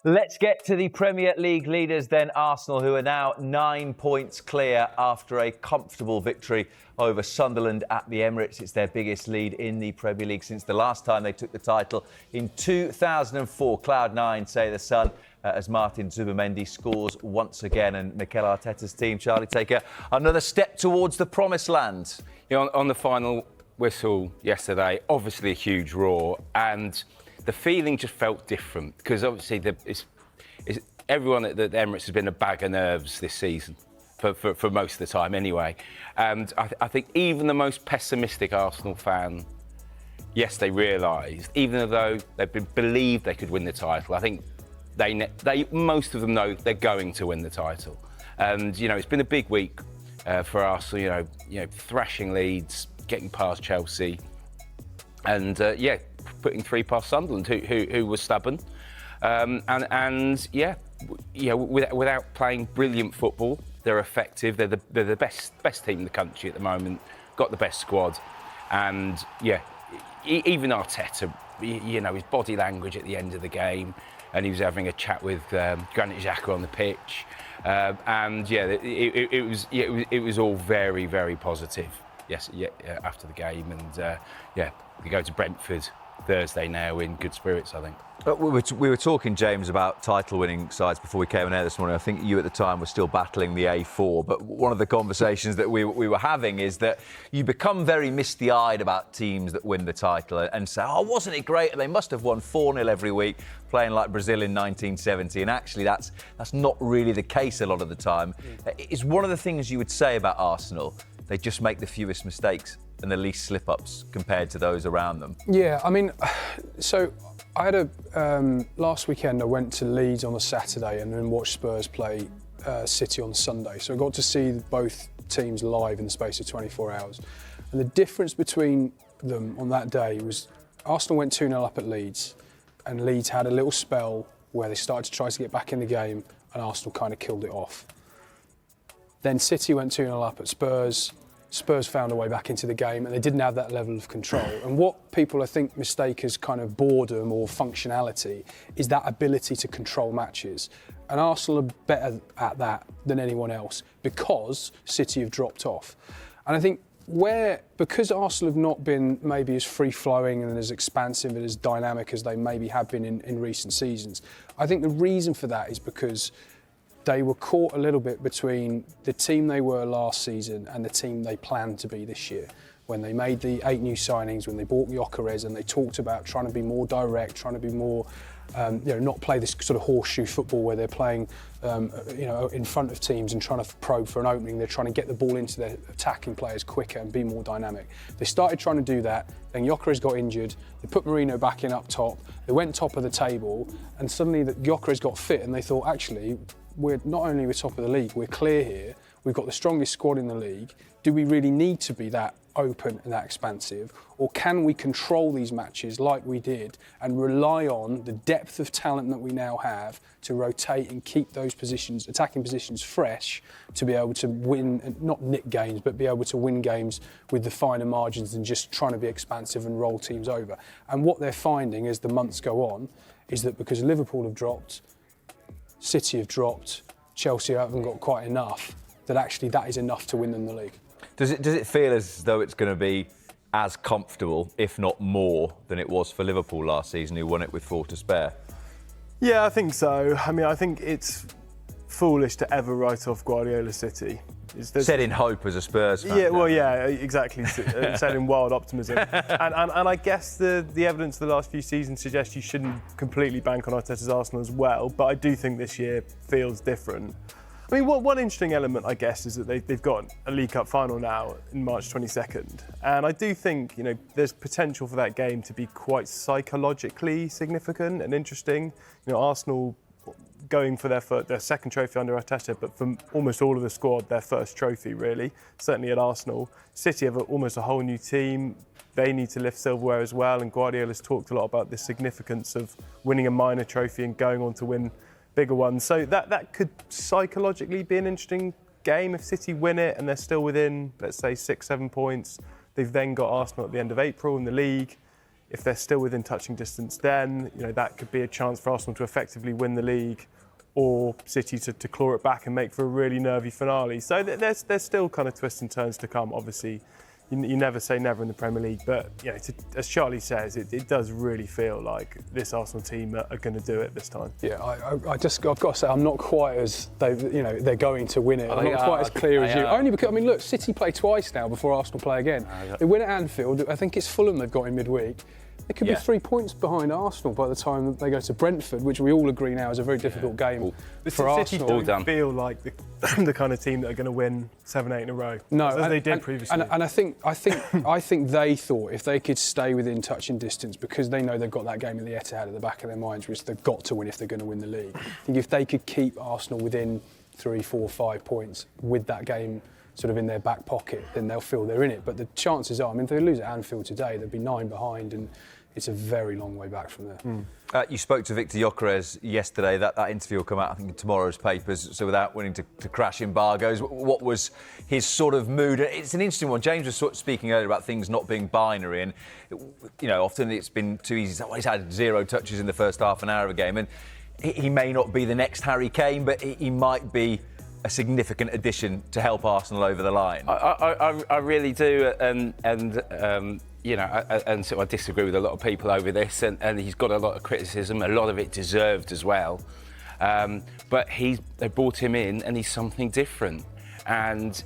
Let's get to the Premier League leaders then, Arsenal, who are now 9 points clear after a comfortable victory over Sunderland at the Emirates. It's their biggest lead in the Premier League since the last time they took the title in 2004. Cloud9, say the Sun, as Martin Zubimendi scores once again. And Mikel Arteta's team, Charlie, take another step towards the promised land. You know, on the final whistle yesterday, obviously a huge roar, and the feeling just felt different because obviously everyone at the Emirates has been a bag of nerves this season for most of the time anyway. And I think even the most pessimistic Arsenal fan, yes, they realised, even though they've believed they could win the title, I think most of them know they're going to win the title. And, you know, it's been a big week for Arsenal, you know, thrashing Leeds, getting past Chelsea, and putting 3 past Sunderland, who was stubborn, without playing brilliant football, they're effective. They're the best team in the country at the moment. Got the best squad, and even Arteta, you know, his body language at the end of the game, and he was having a chat with Granit Xhaka on the pitch, it was all very, very positive. After the game, and we go to Brentford Thursday now in good spirits, I think. We were talking, James, about title-winning sides before we came on air this morning. I think you at the time were still battling the A4, but one of the conversations that we were having is that you become very misty-eyed about teams that win the title and say, oh, wasn't it great? They must have won 4-0 every week, playing like Brazil in 1970. And actually, that's not really the case a lot of the time. Is one of the things you would say about Arsenal, they just make the fewest mistakes and the least slip-ups compared to those around them? Yeah, I mean, so I had last weekend I went to Leeds on a Saturday and then watched Spurs play City on Sunday. So I got to see both teams live in the space of 24 hours. And the difference between them on that day was Arsenal went 2-0 up at Leeds, and Leeds had a little spell where they started to try to get back in the game, and Arsenal kind of killed it off. Then City went 2-0 up at Spurs. Spurs found a way back into the game, and they didn't have that level of control. And what people, I think, mistake as kind of boredom or functionality is that ability to control matches. And Arsenal are better at that than anyone else because City have dropped off. And I think because Arsenal have not been maybe as free-flowing and as expansive and as dynamic as they maybe have been in recent seasons, I think the reason for that is because they were caught a little bit between the team they were last season and the team they planned to be this year. When they made the 8 new signings, when they bought Gyökeres, and they talked about trying to be more direct, trying to be more, not play this sort of horseshoe football where they're playing, in front of teams and trying to probe for an opening. They're trying to get the ball into their attacking players quicker and be more dynamic. They started trying to do that. Then Gyökeres got injured. They put Mourinho back in up top. They went top of the table, and suddenly Gyökeres got fit, and they thought, actually, we're not only we're top of the league, we're clear here. We've got the strongest squad in the league. Do we really need to be that open and that expansive? Or can we control these matches like we did and rely on the depth of talent that we now have to rotate and keep those positions, attacking positions, fresh to be able to win, and not nick games, but be able to win games with the finer margins than just trying to be expansive and roll teams over? And what they're finding as the months go on is that because Liverpool have dropped, City have dropped, Chelsea haven't got quite enough, that actually that is enough to win them the league. Does it feel as though it's going to be as comfortable, if not more, than it was for Liverpool last season, who won it with 4 to spare? Yeah, I think so. I mean, I think it's foolish to ever write off Guardiola's City. Said in hope as a Spurs fan. Yeah, well, yeah, exactly. Said in wild optimism. And I guess the evidence of the last few seasons suggests you shouldn't completely bank on Arteta's Arsenal as well, but I do think this year feels different. I mean, one interesting element, I guess, is that they've got a League Cup final now in March 22nd. And I do think, there's potential for that game to be quite psychologically significant and interesting. Arsenal going for their second trophy under Arteta, but for almost all of the squad, their first trophy, really, certainly at Arsenal. City have almost a whole new team. They need to lift silverware as well, and Guardiola's talked a lot about the significance of winning a minor trophy and going on to win bigger ones. So that could psychologically be an interesting game if City win it and they're still within, let's say, 6-7 points. They've then got Arsenal at the end of April in the league. If they're still within touching distance, then that could be a chance for Arsenal to effectively win the league, or City to claw it back and make for a really nervy finale. So there's still kind of twists and turns to come. Obviously, you never say never in the Premier League, but as Charlie says, it does really feel like this Arsenal team are going to do it this time. Yeah, I've got to say, I'm not quite as they're going to win it. I'm not quite as clear as you. Only because look, City play twice now before Arsenal play again. They win at Anfield. I think it's Fulham they've got in midweek. They could be 3 points behind Arsenal by the time they go to Brentford, which we all agree now is a very difficult game for Arsenal. City don't feel like the kind of team that are going to win 7-8 in a row. No, as they did previously. And I think they thought if they could stay within touching distance, because they know they've got that game at the Etihad at the back of their minds, which they've got to win if they're going to win the league. I think if they could keep Arsenal within 3, 4, 5 points with that game sort of in their back pocket, then they'll feel they're in it. But the chances are, if they lose at Anfield today, they'll be 9 behind, and it's a very long way back from there. You spoke to Victor Gyökeres yesterday. That interview will come out, I think, in tomorrow's papers. So without wanting to crash embargoes, what was his sort of mood? It's an interesting one. James was sort of speaking earlier about things not being binary, and often it's been too easy. He's had 0 touches in the first half an hour of a game, and he may not be the next Harry Kane, but he might be a significant addition to help Arsenal over the line. I really do, and so I disagree with a lot of people over this, and he's got a lot of criticism, a lot of it deserved as well. But they brought him in, and he's something different. And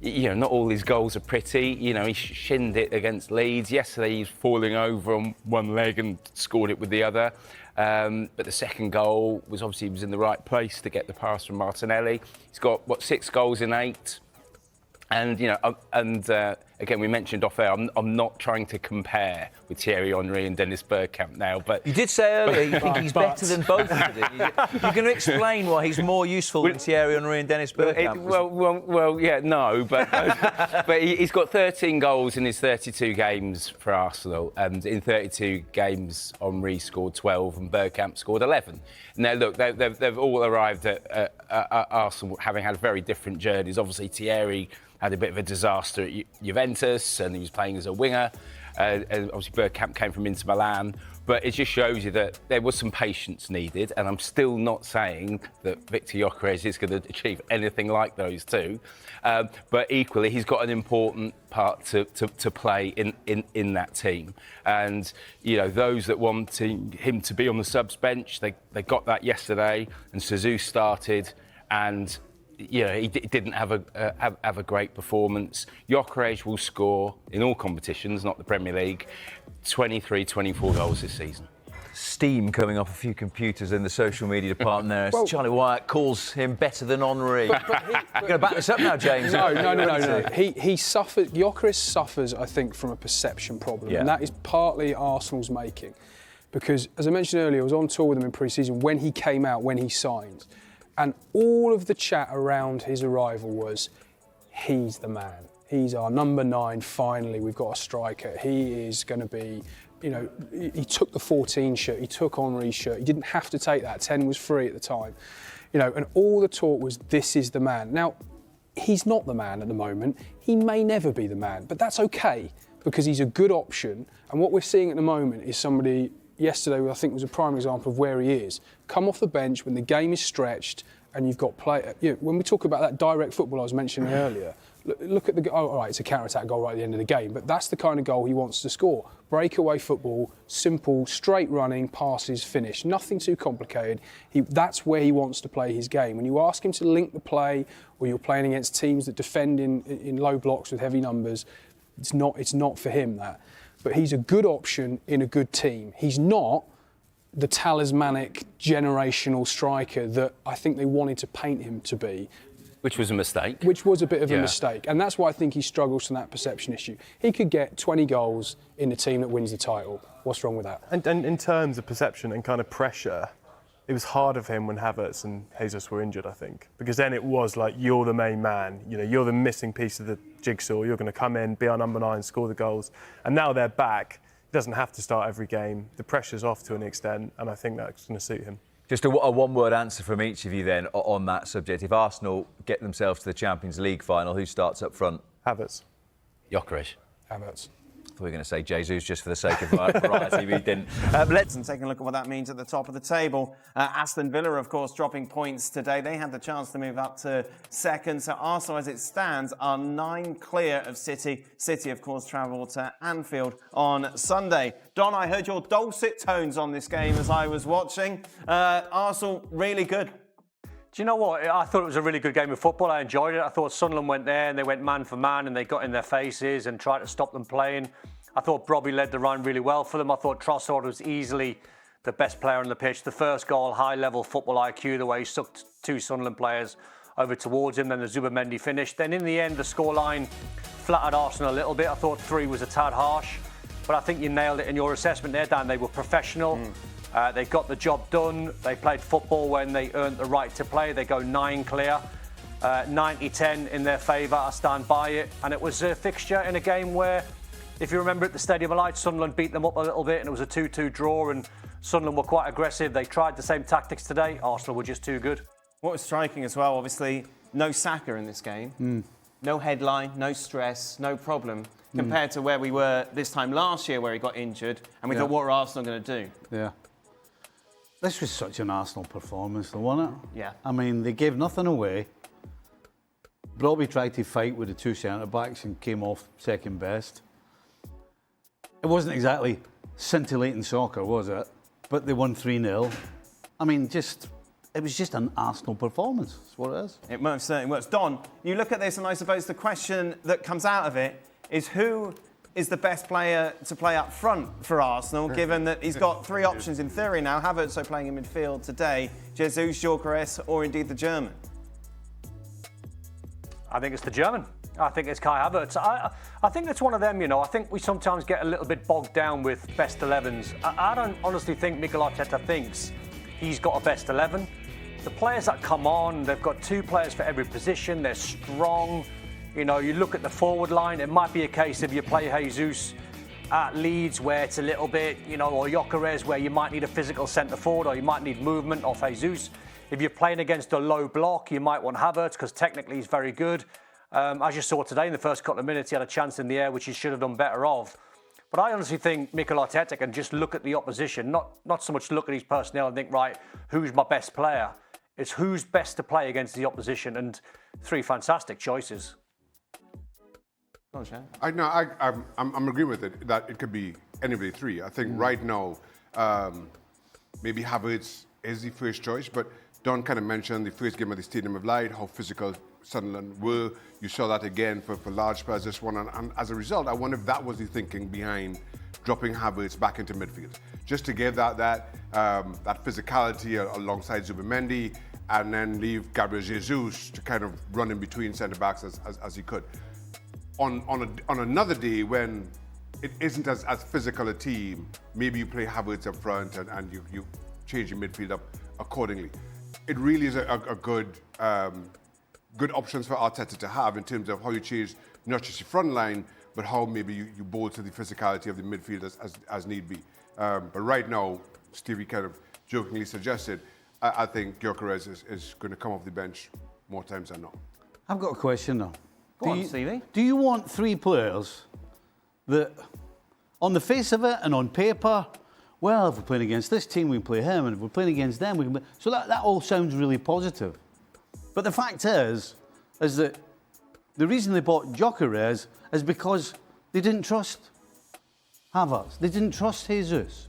not all his goals are pretty. He shinned it against Leeds. Yesterday he's falling over on one leg and scored it with the other. But the second goal was obviously he was in the right place to get the pass from Martinelli. He's got 6 goals in 8. And again, we mentioned off air, I'm not trying to compare with Thierry Henry and Dennis Bergkamp now, but you did say earlier you think he's better than both of them. You're going to explain why he's more useful than Thierry Henry and Dennis Bergkamp. But he's got 13 goals in his 32 games for Arsenal, and in 32 games Henry scored 12 and Bergkamp scored 11. Now look, they've all arrived at Arsenal having had very different journeys. Obviously Thierry had a bit of a disaster at Juventus, and he was playing as a winger. And obviously Bergkamp came from Inter Milan. But it just shows you that there was some patience needed, and I'm still not saying that Victor Gyökeres is going to achieve anything like those two. But equally, he's got an important part to play in that team. And, those that want him to be on the subs bench, they got that yesterday, and Suzu started, and he didn't have a great performance. Gyökeres will score in all competitions, not the Premier League, 23, 24 goals this season. Steam coming off a few computers in the social media department there. Well, Charlie Wyatt calls him better than Henry. You're going to back this up now, James? No. Gyökeres suffers, I think, from a perception problem, and that is partly Arsenal's making. Because, as I mentioned earlier, I was on tour with him in pre-season when he came out, when he signed. And all of the chat around his arrival was, he's the man. He's our number 9, finally, we've got a striker. He is going to be, he took the 14 shirt, he took Henry's shirt. He didn't have to take that, 10 was free at the time. And all the talk was, this is the man. Now, he's not the man at the moment. He may never be the man, but that's okay, because he's a good option. And what we're seeing at the moment is somebody, yesterday I think was a prime example of where he is. Come off the bench when the game is stretched and you've got play. When we talk about that direct football I was mentioning earlier, look at the goal. All right, it's a counter-attack goal right at the end of the game, but that's the kind of goal he wants to score. Breakaway football, simple, straight running, passes, finish. Nothing too complicated. That's where he wants to play his game. When you ask him to link the play, or you're playing against teams that defend in low blocks with heavy numbers, it's not for him, that. But he's a good option in a good team. He's not the talismanic generational striker that I think they wanted to paint him to be. Which was a mistake. Which was a bit of a mistake. And that's why I think he struggles from that perception issue. He could get 20 goals in the team that wins the title. What's wrong with that? And in terms of perception and kind of pressure, it was hard of him when Havertz and Jesus were injured, I think. Because then it was like, you're the main man. You're the missing piece of the jigsaw. You're going to come in, be our number 9, score the goals. And now they're back. He doesn't have to start every game. The pressure's off to an extent, and I think that's going to suit him. Just a one-word answer from each of you then on that subject. If Arsenal get themselves to the Champions League final, who starts up front? Havertz. Gyökeres. Havertz. thought we were going to say Jesus just for the sake of variety, but he didn't. Let's take a look at what that means at the top of the table. Aston Villa, of course, dropping points today. They had the chance to move up to second. So Arsenal, as it stands, are 9 clear of City. City, of course, travel to Anfield on Sunday. Don, I heard your dulcet tones on this game as I was watching. Arsenal, really good. Do you know what? I thought it was a really good game of football. I enjoyed it. I thought Sunderland went there and they went man for man and they got in their faces and tried to stop them playing. I thought Brobby led the run really well for them. I thought Trossard was easily the best player on the pitch. The first goal, high-level football IQ, the way he sucked 2 Sunderland players over towards him. Then the Zubamendi finished. Then in the end, the scoreline flattered Arsenal a little bit. I thought 3 was a tad harsh. But I think you nailed it in your assessment there, Dan. They were professional. They got the job done. They played football when they earned the right to play. They go 9 clear, 90-10 in their favour. I stand by it. And it was a fixture in a game where, if you remember at the Stadium of Light, Sunderland beat them up a little bit and it was a 2-2 draw and Sunderland were quite aggressive. They tried the same tactics today. Arsenal were just too good. What was striking as well, obviously, no Saka in this game. No headline, no stress, no problem, compared to where we were this time last year where he got injured and we thought, what are Arsenal going to do? Yeah. This was such an Arsenal performance, though, wasn't it? Yeah. I mean, they gave nothing away. Brobby tried to fight with the 2 centre-backs and came off second best. It wasn't exactly scintillating soccer, was it? But they won 3-0. I mean, it was just an Arsenal performance. That's what it is. It most certainly was. Don, you look at this and I suppose the question that comes out of it is who is the best player to play up front for Arsenal, given that he's got 3 options in theory now. Havertz, so playing in midfield today, Jesus, Gyökeres, or indeed the German? I think it's the German. I think it's Kai Havertz. I think it's one of them, you know. I think we sometimes get a little bit bogged down with best 11s. I don't honestly think Mikel Arteta thinks he's got a best 11. The players that come on, they've got 2 players for every position. They're strong. You know, you look at the forward line, it might be a case if you play Jesus at Leeds where it's a little bit, you know, or Gyökeres where you might need a physical centre forward or you might need movement off Jesus. If you're playing against a low block, you might want Havertz because technically he's very good. As you saw today in the first couple of minutes, he had a chance in the air, which he should have done better of. But I honestly think Mikel Arteta can just look at the opposition, not so much look at his personnel and think, right, who's my best player? It's who's best to play against the opposition, and 3 fantastic choices. I'm agreeing with it that it could be anybody 3. I think right now, maybe Havertz is the first choice, but Don kind of mentioned the first game at the Stadium of Light, how physical Sunderland were. You saw that again for large spells this one, and as a result, I wonder if that was the thinking behind dropping Havertz back into midfield, just to give that physicality alongside Zubamendi, and then leave Gabriel Jesus to kind of run in between centre backs as he could. On another day when it isn't as physical a team, maybe you play Havertz up front and you change your midfield up accordingly. It really is a good options for Arteta to have in terms of how you change not just your front line, but how maybe you bolster the physicality of the midfield as need be. But right now, Stevie kind of jokingly suggested, I think Gyökeres is going to come off the bench more times than not. I've got a question, though. Go on, Stevie. Do you want 3 players that, on the face of it and on paper, well, if we're playing against this team, we can play him, and if we're playing against them, we can play... So that all sounds really positive. But the fact is that the reason they bought Gyökeres is because they didn't trust Havertz. They didn't trust Jesus.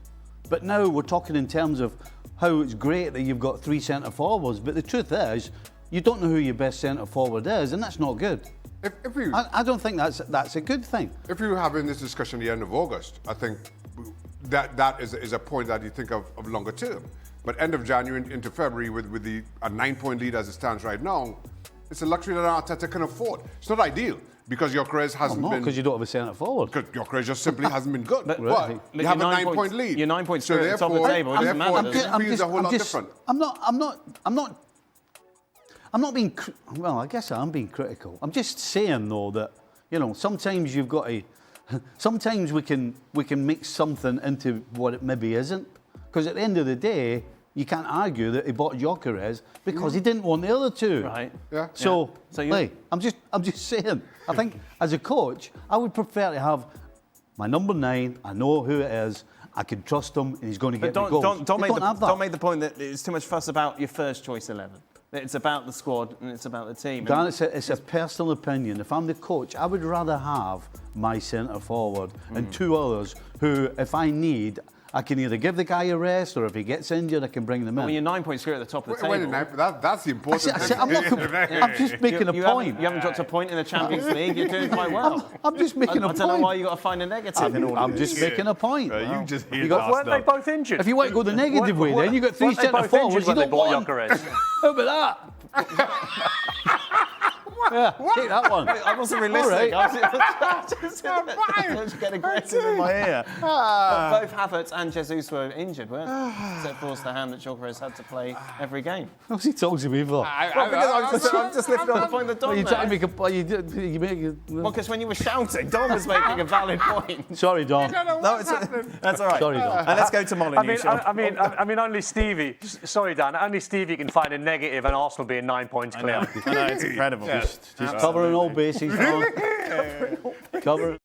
But now we're talking in terms of how it's great that you've got 3 centre-forwards, but the truth is, you don't know who your best centre-forward is, and that's not good. I don't think that's a good thing. If we were having this discussion at the end of August, I think that is a point that you think of longer term. But end of January into February with a 9-point lead as it stands right now, it's a luxury that Arteta can afford. It's not ideal because Gyökeres hasn't been... because you don't have a centre-forward. Because Gyökeres just simply hasn't been good. But you have a 9-point lead. Your 9 points at the top of the table. It doesn't matter. It feels a whole lot different. I'm not being... Well, I guess I am being critical. I'm just saying, though, that, you know, sometimes you've got to... Sometimes we can make something into what it maybe isn't. Because at the end of the day, you can't argue that he bought Gyökeres because he didn't want the other 2. Right. Yeah. So hey, I'm just saying. I think as a coach, I would prefer to have my number 9, I know who it is, I can trust him, and he's going to get me goals. Don't They make don't have that. the point that it's too much fuss about your first choice 11. It's about the squad and it's about the team. Dan, it's a personal opinion. If I'm the coach, I would rather have my centre forward and 2 others who, if I need, I can either give the guy a rest, or if he gets injured, I can bring them in. Well, you're 9 points clear at the top of the Wait, table. that's the important thing. I'm just making a point. You haven't dropped a point in the Champions League. You're doing quite well. I'm just making a I point. don't know why you got to find a negative in all of I'm this. just making a point. You just hear Weren't they both injured? If you want to go the negative way, then you got 3 Weren't they centre both forwards. injured You when they don't bought want. Gyökeres? How about that? Yeah, take that one. I wasn't realistic. All I was just getting aggressive in my ear. But both Havertz and Jesus were injured, weren't they? So it forced the hand that Gyökeres had to play every game. What's he talking to me for? I'm just lifting on the point that Don Are you trying to made. make a? You make a, Well, because when you were shouting, Don was making a valid point. Sorry, Don. No, that's all right. Sorry, Don. And let's go to Molyneux. I mean, only Stevie. Sorry, Dan. Only Stevie can find a negative, and Arsenal being 9 points clear. I know, it's incredible. Just covering all bases, Don. Covering.